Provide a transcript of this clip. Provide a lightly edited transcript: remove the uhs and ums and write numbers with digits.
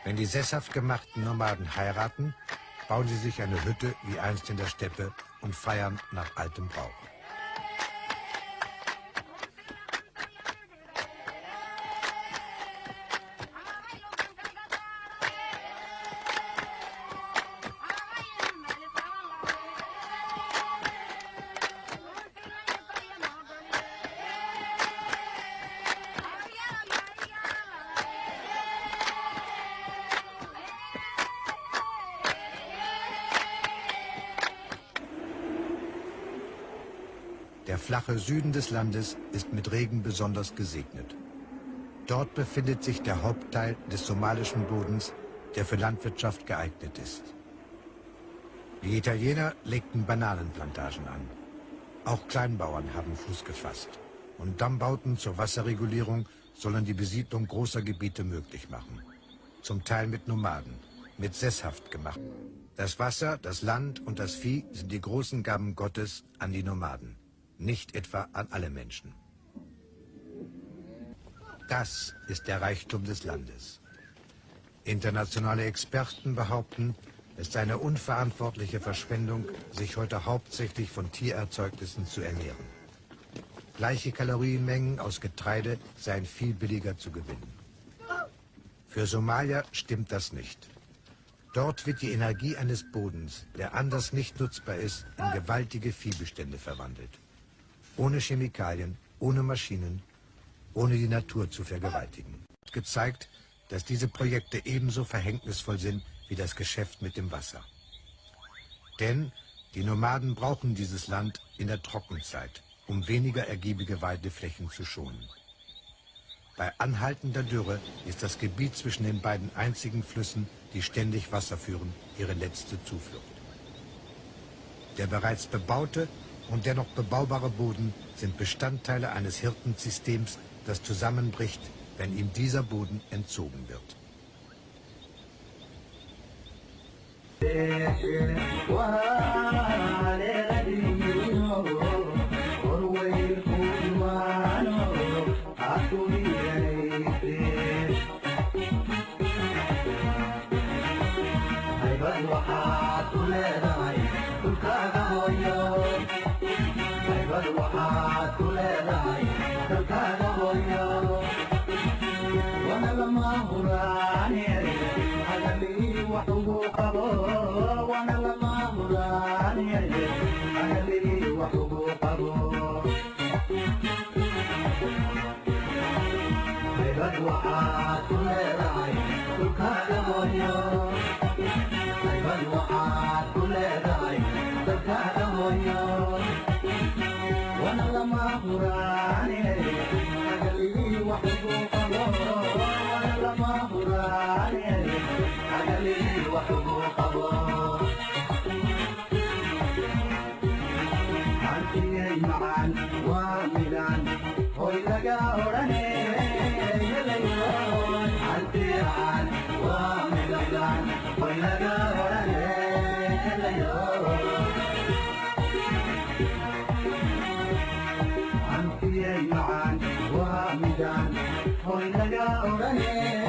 Wenn die sesshaft gemachten Nomaden heiraten, bauen sie sich eine Hütte wie einst in der Steppe und feiern nach altem Brauch. Der flache Süden des Landes ist mit Regen besonders gesegnet. Dort befindet sich der Hauptteil des somalischen Bodens, der für Landwirtschaft geeignet ist. Die Italiener legten Bananenplantagen an. Auch Kleinbauern haben Fuß gefasst. Und Dammbauten zur Wasserregulierung sollen die Besiedlung großer Gebiete möglich machen. Zum Teil mit Nomaden, mit sesshaft gemacht. Das Wasser, das Land und das Vieh sind die großen Gaben Gottes an die Nomaden. Nicht etwa an alle Menschen. Das ist der Reichtum des Landes. Internationale Experten behaupten, es sei eine unverantwortliche Verschwendung, sich heute hauptsächlich von Tiererzeugnissen zu ernähren. Gleiche Kalorienmengen aus Getreide seien viel billiger zu gewinnen. Für Somalia stimmt das nicht. Dort wird die Energie eines Bodens, der anders nicht nutzbar ist, in gewaltige Viehbestände verwandelt. Ohne Chemikalien, ohne Maschinen, ohne die Natur zu vergewaltigen. Gezeigt, dass diese Projekte ebenso verhängnisvoll sind wie das Geschäft mit dem Wasser. Denn die Nomaden brauchen dieses Land in der Trockenzeit, um weniger ergiebige Weideflächen zu schonen. Bei anhaltender Dürre ist das Gebiet zwischen den beiden einzigen Flüssen, die ständig Wasser führen, ihre letzte Zuflucht. Der bereits bebaute und dennoch bebaubare Boden sind Bestandteile eines Hirtensystems, das zusammenbricht, wenn ihm dieser Boden entzogen wird. Hoy laga orane